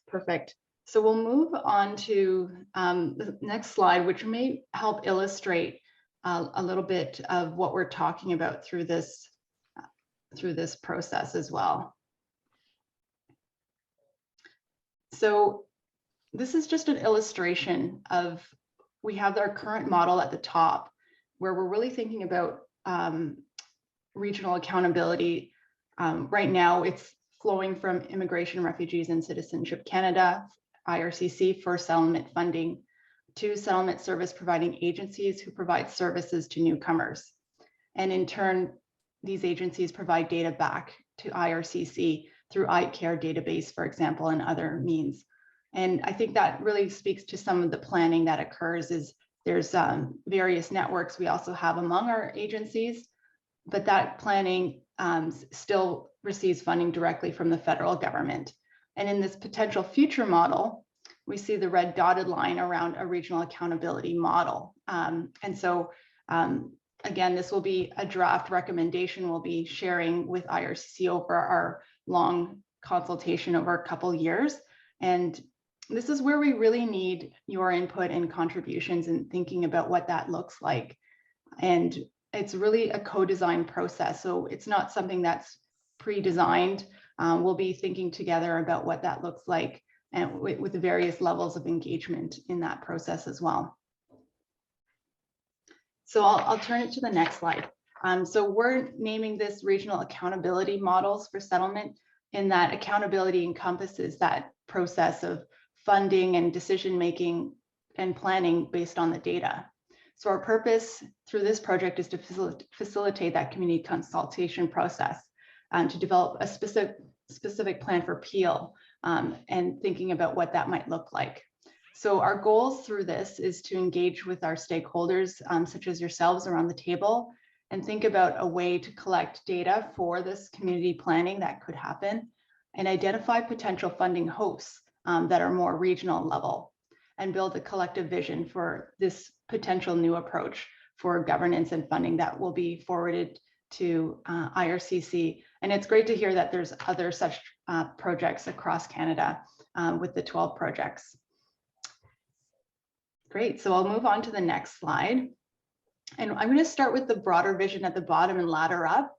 Perfect. So we'll move on to the next slide, which may help illustrate a little bit of what we're talking about through this process as well. So this is just an illustration of, we have our current model at the top, where we're really thinking about regional accountability. Right now, it's flowing from Immigration, Refugees and Citizenship Canada, IRCC, for settlement funding, to settlement service providing agencies who provide services to newcomers. And in turn, these agencies provide data back to IRCC through iCare database, for example, and other means. And I think that really speaks to some of the planning that occurs. Is there's various networks we also have among our agencies, but that planning still receives funding directly from the federal government. And in this potential future model, we see the red dotted line around a regional accountability model. And so again, this will be a draft recommendation we'll be sharing with IRCC over our long consultation over a couple years. And this is where we really need your input and contributions in thinking about what that looks like. And it's really a co-design process. So it's not something that's pre-designed. We'll be thinking together about what that looks like, and with the various levels of engagement in that process as well. So I'll turn it to the next slide. So we're naming this regional accountability models for settlement, in that accountability encompasses that process of funding and decision-making and planning based on the data. So our purpose through this project is to facilitate that community consultation process and to develop a specific plan for Peel and thinking about what that might look like. So our goals through this is to engage with our stakeholders, such as yourselves around the table, and think about a way to collect data for this community planning that could happen, and identify potential funding hosts that are more regional level, and build a collective vision for this potential new approach for governance and funding that will be forwarded to IRCC. And it's great to hear that there's other such projects across Canada with the 12 projects. Great, so I'll move on to the next slide. And I'm going to start with the broader vision at the bottom and ladder up.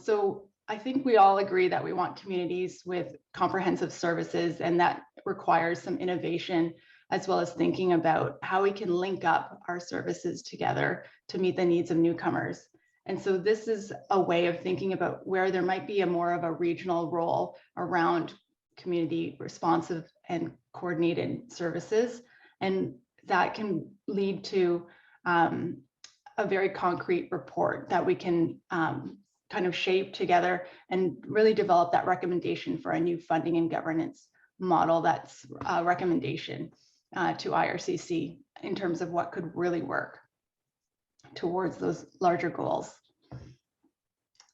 So I think we all agree that we want communities with comprehensive services, and that requires some innovation, as well as thinking about how we can link up our services together to meet the needs of newcomers. And so this is a way of thinking about where there might be a more of a regional role around community responsive and coordinated services. And that can lead to a very concrete report that we can kind of shape together and really develop that recommendation for a new funding and governance model. That's a recommendation to IRCC in terms of what could really work towards those larger goals.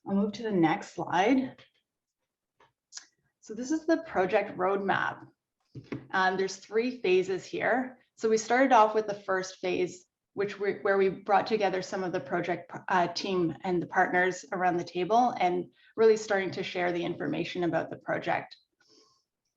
I'll move to the next slide. So this is the project roadmap. There's 3 phases here. So we started off with the first phase, where we brought together some of the project team and the partners around the table and really starting to share the information about the project.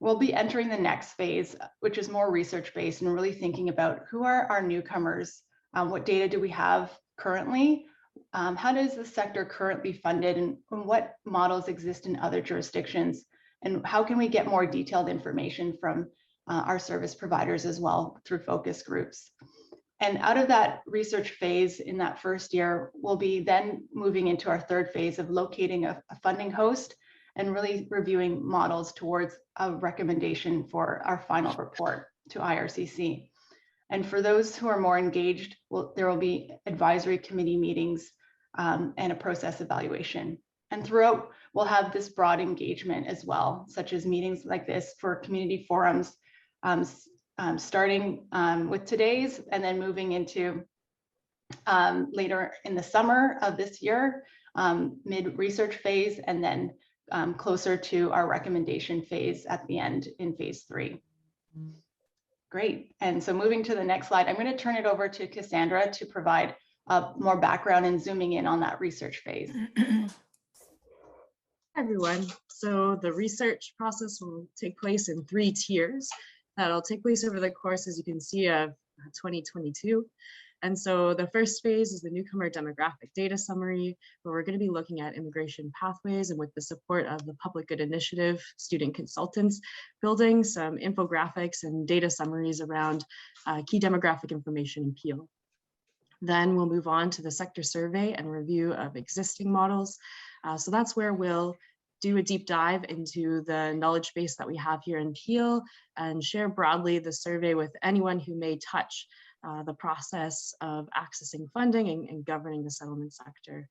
We'll be entering the next phase, which is more research-based and really thinking about who are our newcomers, what data do we have currently, how does the sector currently funded, and what models exist in other jurisdictions, and how can we get more detailed information from our service providers as well through focus groups. And out of that research phase in that first year, we'll be then moving into our third phase of locating a funding host and really reviewing models towards a recommendation for our final report to IRCC. And for those who are more engaged, there will be advisory committee meetings and a process evaluation. And throughout, we'll have this broad engagement as well, such as meetings like this for community forums, starting with today's and then moving into later in the summer of this year, mid-research phase, and then closer to our recommendation phase at the end in phase 3. Great. And so moving to the next slide, I'm going to turn it over to Cassandra to provide more background and zooming in on that research phase. Everyone. So the research process will take place in 3 tiers. That'll take place over the course, as you can see, of 2022. And so the first phase is the newcomer demographic data summary, where we're going to be looking at immigration pathways and with the support of the Public Good Initiative student consultants, building some infographics and data summaries around key demographic information in Peel. Then we'll move on to the sector survey and review of existing models. So that's where we'll do a deep dive into the knowledge base that we have here in Peel and share broadly the survey with anyone who may touch the process of accessing funding and governing the settlement sector.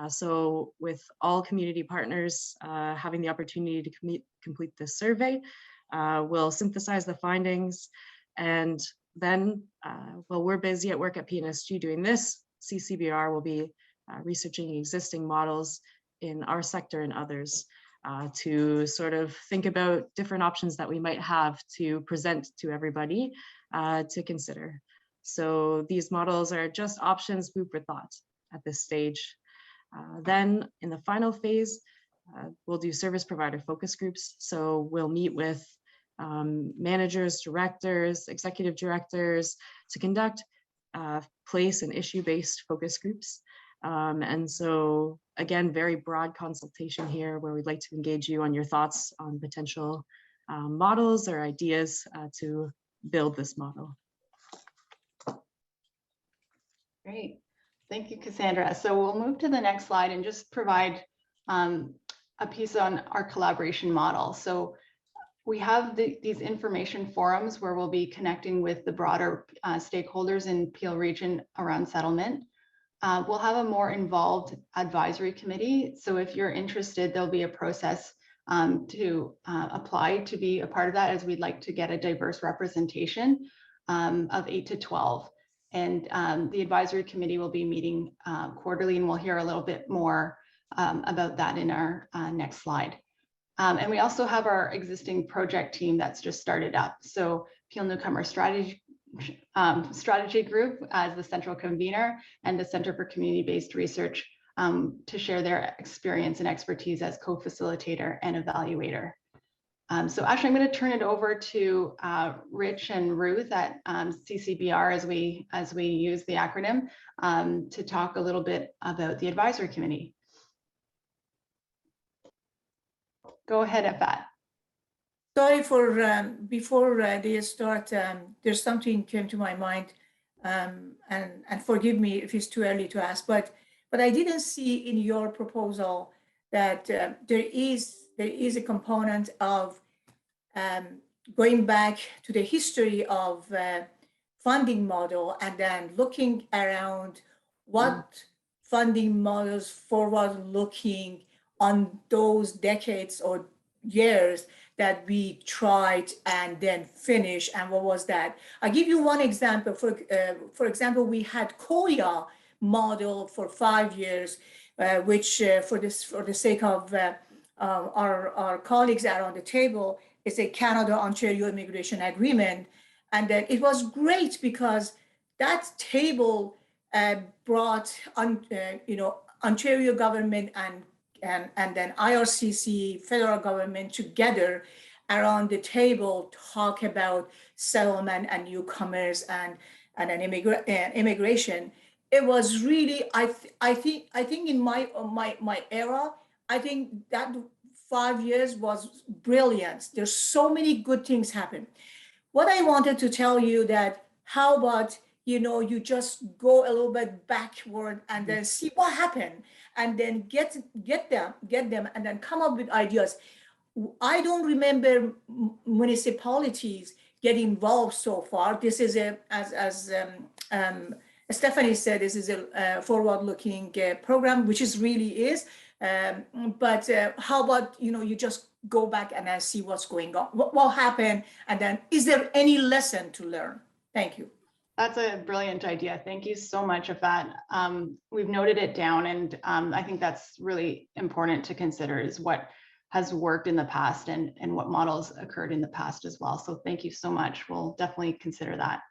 So with all community partners having the opportunity to complete this survey, we'll synthesize the findings, and then while we're busy at work at PNSG doing this, CCBR will be researching existing models in our sector and others to sort of think about different options that we might have to present to everybody to consider. So these models are just options, food for thought at this stage. Then in the final phase, we'll do service provider focus groups. So we'll meet with managers, directors, executive directors to conduct place and issue-based focus groups. And so again, very broad consultation here where we'd like to engage you on your thoughts on potential models or ideas to build this model. Great. Thank you, Cassandra. So we'll move to the next slide and just provide a piece on our collaboration model. So we have these information forums where we'll be connecting with the broader stakeholders in Peel region around settlement. We'll have a more involved advisory committee. So if you're interested, there'll be a process to apply to be a part of that, as we'd like to get a diverse representation of 8 to 12. And the advisory committee will be meeting quarterly, and we'll hear a little bit more about that in our next slide. And we also have our existing project team that's just started up. So Peel Newcomer Strategy Group as the central convener, and the Center for Community-Based Research to share their experience and expertise as co-facilitator and evaluator. So actually, I'm going to turn it over to Rich and Ruth at CCBR, as we use the acronym, to talk a little bit about the advisory committee. Go ahead, Afat. Sorry for before they start. There's something came to my mind, and forgive me if it's too early to ask, but I didn't see in your proposal that there is a component of going back to the history of funding model and then looking around what funding models forward looking on those decades or years that we tried and then finished, and what was that? I'll give you one example. For example, we had COIA model for 5 years, which for the sake of our colleagues around the table, is a Canada-Ontario immigration agreement. And it was great because that table brought Ontario government and then IRCC, federal government together around the table, talk about settlement and newcomers and immigration. It was really, I think in my era, I think that 5 years was brilliant. There's so many good things happen. What I wanted to tell you that, how about, you just go a little bit backward and then see what happened, and then get them and then come up with ideas. I don't remember municipalities get involved so far. This is as Stephanie said, this is a forward-looking program, which really is. But how about, you just go back and then see what's going on, what happened, and then is there any lesson to learn? Thank you. That's a brilliant idea. Thank you so much, Afat. We've noted it down, and I think that's really important to consider, is what has worked in the past and what models occurred in the past as well. So thank you so much. We'll definitely consider that.